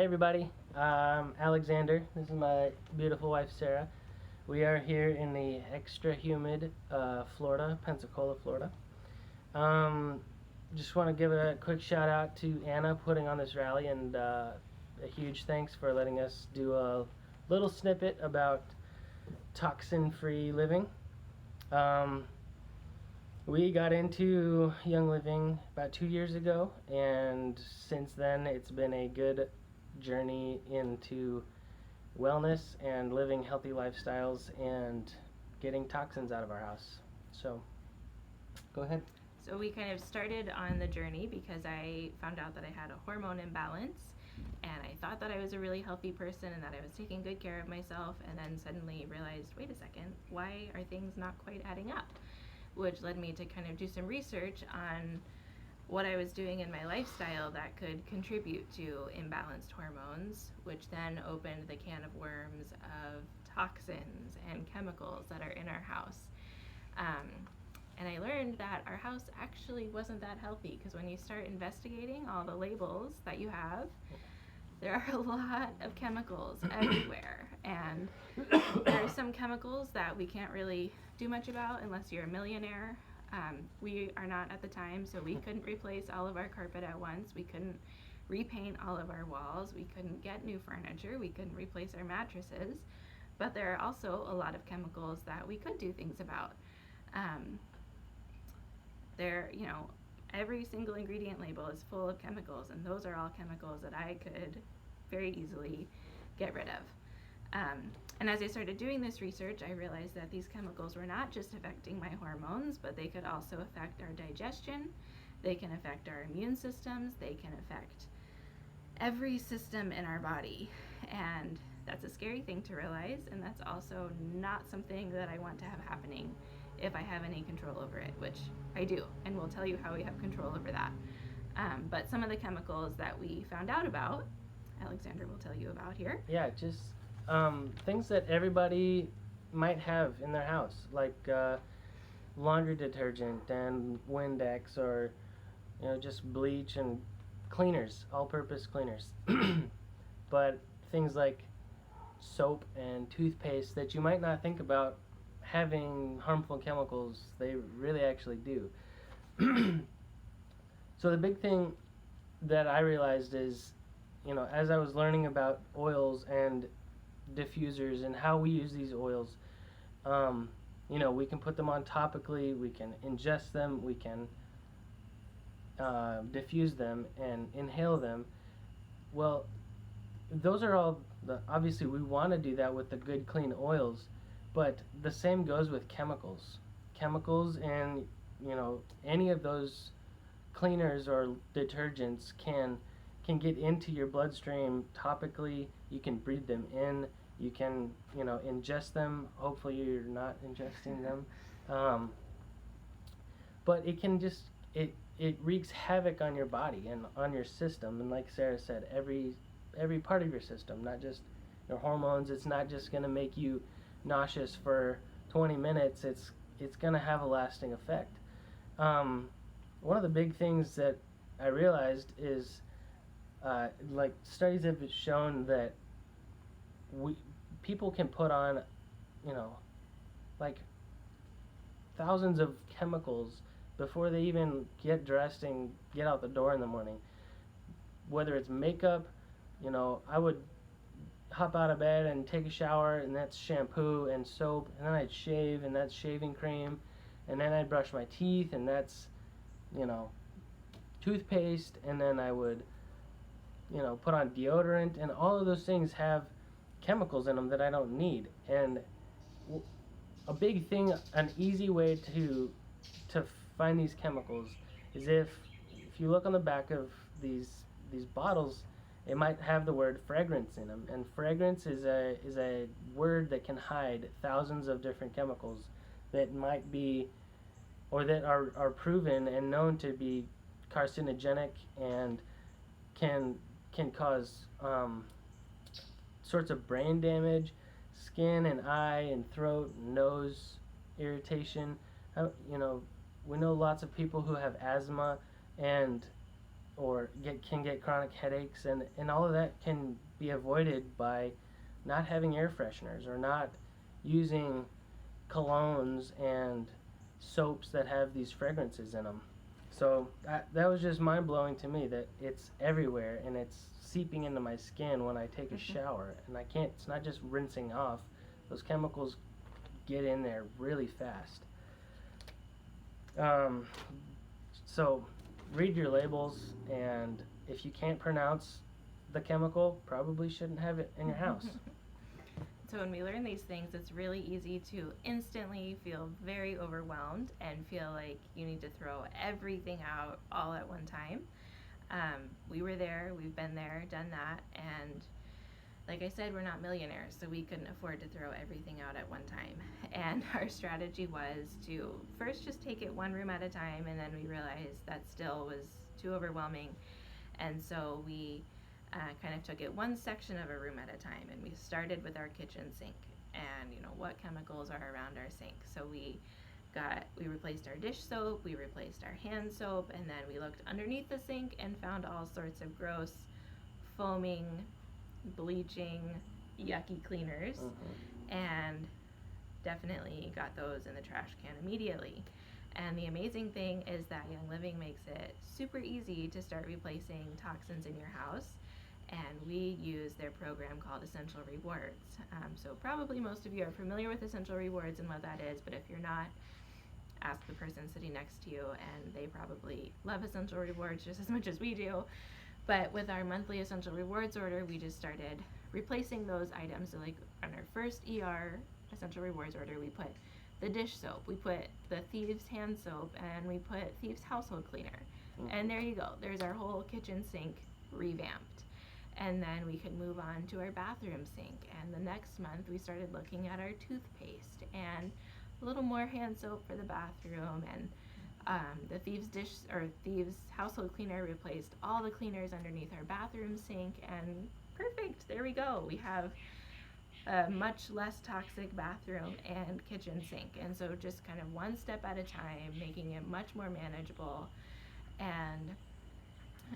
Hey everybody, I'm Alexander. This is my beautiful wife Sarah. We are here in the extra humid Florida, Pensacola, Florida. Just want to give a quick shout out to Anna putting on this rally, and a huge thanks for letting us do a little snippet about toxin-free living. We got into Young Living about 2 years ago, and since then it's been a good journey into wellness and living healthy lifestyles and getting toxins out of our house. So, go ahead. So we kind of started on the journey because I found out that I had a hormone imbalance, and I thought that I was a really healthy person and that I was taking good care of myself, and then suddenly realized, wait a second, why are things not quite adding up? Which led me to kind of do some research on what I was doing in my lifestyle that could contribute to imbalanced hormones, which then opened the can of worms of toxins and chemicals that are in our house. And I learned that our house actually wasn't that healthy, because when you start investigating all the labels that you have, there are a lot of chemicals everywhere. And there are some chemicals that we can't really do much about unless you're a millionaire. We are not at the time, so we couldn't replace all of our carpet at once. We couldn't repaint all of our walls. We couldn't get new furniture. We couldn't replace our mattresses. But there are also a lot of chemicals that we could do things about. Every single ingredient label is full of chemicals, and those are all chemicals that I could very easily get rid of. And as I started doing this research, I realized that these chemicals were not just affecting my hormones, but they could also affect our digestion, they can affect our immune systems, they can affect every system in our body. And that's a scary thing to realize, and that's also not something that I want to have happening if I have any control over it, which I do, and we'll tell you how we have control over that. But some of the chemicals that we found out about, Alexander will tell you about here. Yeah, just things that everybody might have in their house, like laundry detergent and Windex, or just bleach and cleaners, all-purpose cleaners. But things like soap and toothpaste that you might not think about having harmful chemicals, they really actually do. So the big thing that I realized is, as I was learning about oils and diffusers and how we use these oils, we can put them on topically, we can ingest them, we can diffuse them and inhale them. Well, those are all obviously we want to do that with the good clean oils, but the same goes with chemicals. Chemicals and any of those cleaners or detergents can get into your bloodstream topically. You can breathe them in. You can ingest them. Hopefully you're not ingesting them, but it can just it wreaks havoc on your body and on your system. And like Sarah said, every part of your system, not just your hormones. It's not just going to make you nauseous for 20 minutes. It's going to have a lasting effect. One of the big things that I realized is like studies have shown that people can put on like thousands of chemicals before they even get dressed and get out the door in the morning. Whether it's makeup, I would hop out of bed and take a shower, and that's shampoo and soap, and then I'd shave, and that's shaving cream, and then I'd brush my teeth, and that's toothpaste, and then I would put on deodorant, and all of those things have chemicals in them that I don't need. And a big thing, an easy way to find these chemicals is if you look on the back of these bottles, it might have the word fragrance in them, and fragrance is a word that can hide thousands of different chemicals that might be, or that are proven and known to be carcinogenic and can cause sorts of brain damage, skin and eye and throat and nose irritation. We know lots of people who have asthma or can get chronic headaches, and all of that can be avoided by not having air fresheners or not using colognes and soaps that have these fragrances in them. So that was just mind blowing to me that it's everywhere and it's seeping into my skin when I take a shower, and I can't. It's not just rinsing off; those chemicals get in there really fast. Um, so read your labels, and if you can't pronounce the chemical, probably shouldn't have it in your house. So when we learn these things, it's really easy to instantly feel very overwhelmed and feel like you need to throw everything out all at one time. We were there, we've been there, done that, and like I said, we're not millionaires, so we couldn't afford to throw everything out at one time. And our strategy was to first just take it one room at a time, and then we realized that still was too overwhelming. And so we kind of took it one section of a room at a time, and we started with our kitchen sink and what chemicals are around our sink. So we replaced our dish soap, we replaced our hand soap, and then we looked underneath the sink and found all sorts of gross foaming, bleaching, yucky cleaners, and definitely got those in the trash can immediately. And the amazing thing is that Young Living makes it super easy to start replacing toxins in your house, and we use their program called Essential Rewards. So probably most of you are familiar with Essential Rewards and what that is, but if you're not, ask the person sitting next to you, and they probably love Essential Rewards just as much as we do. But with our monthly Essential Rewards order, we just started replacing those items. So like on our first Essential Rewards order, we put the dish soap, we put the Thieves hand soap, and we put Thieves household cleaner. And there you go. There's our whole kitchen sink revamped. And then we could move on to our bathroom sink. And the next month, we started looking at our toothpaste and a little more hand soap for the bathroom, and the Thieves household cleaner replaced all the cleaners underneath our bathroom sink, and perfect, there we go. We have a much less toxic bathroom and kitchen sink. And so just kind of one step at a time, making it much more manageable. And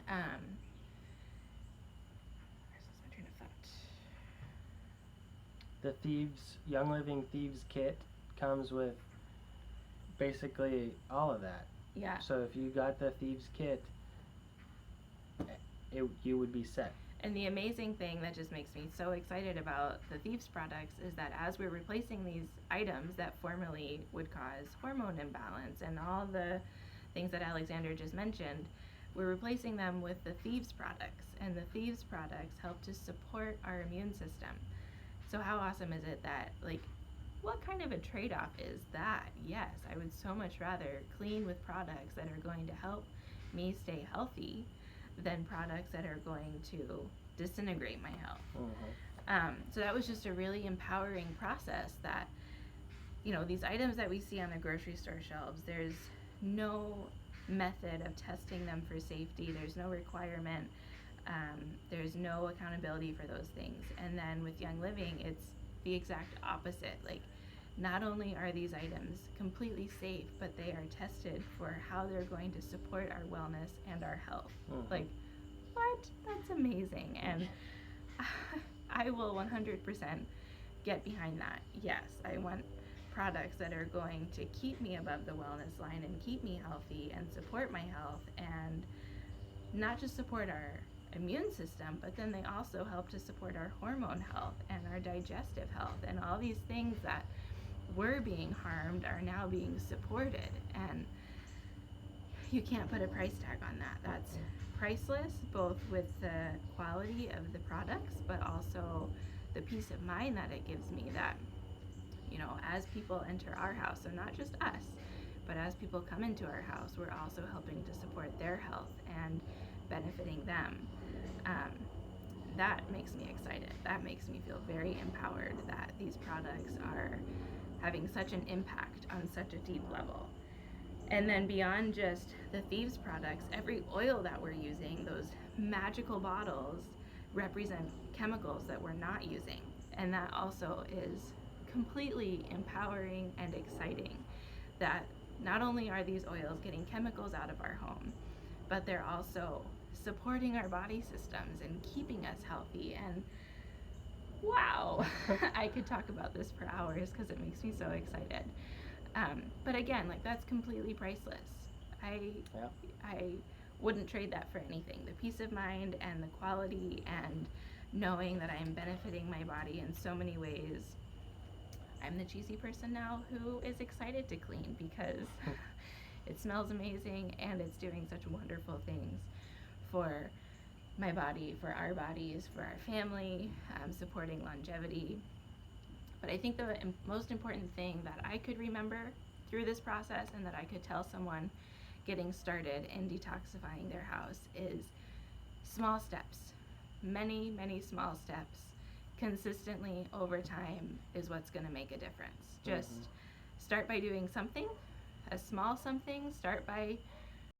where's my train of thought? The Young Living Thieves kit comes with basically all of that. Yeah. So if you got the Thieves kit, you would be set. And the amazing thing that just makes me so excited about the Thieves products is that as we're replacing these items that formerly would cause hormone imbalance and all the things that Alexander just mentioned, we're replacing them with the Thieves products. And the Thieves products help to support our immune system. So how awesome is it that, what kind of a trade-off is that? Yes, I would so much rather clean with products that are going to help me stay healthy than products that are going to disintegrate my health. So that was just a really empowering process that, these items that we see on the grocery store shelves, there's no method of testing them for safety. There's no requirement. There's no accountability for those things. And then with Young Living, it's the exact opposite. Not only are these items completely safe, but they are tested for how they're going to support our wellness and our health. What? That's amazing. And I will 100% get behind that. Yes, I want products that are going to keep me above the wellness line and keep me healthy and support my health, and not just support our immune system, but then they also help to support our hormone health and our digestive health, and all these things that were being harmed are now being supported. And you can't put a price tag on that. That's priceless, both with the quality of the products, but also the peace of mind that it gives me that, as people enter our house, so not just us, but as people come into our house, we're also helping to support their health and benefiting them. That makes me excited. That makes me feel very empowered that these products are having such an impact on such a deep level. And then beyond just the Thieves products, every oil that we're using, those magical bottles, represent chemicals that we're not using. And that also is completely empowering and exciting, that not only are these oils getting chemicals out of our home, but they're also supporting our body systems and keeping us healthy. And wow, I could talk about this for hours because it makes me so excited. But again, like, that's completely priceless. Yeah. I wouldn't trade that for anything. The peace of mind and the quality and knowing that I am benefiting my body in so many ways. I'm the cheesy person now who is excited to clean because it smells amazing and it's doing such wonderful things for my body, for our bodies, for our family, supporting longevity. But I think the most important thing that I could remember through this process and that I could tell someone getting started in detoxifying their house is small steps. Many, many small steps consistently over time is what's going to make a difference. Just start by doing something, a small something. Start by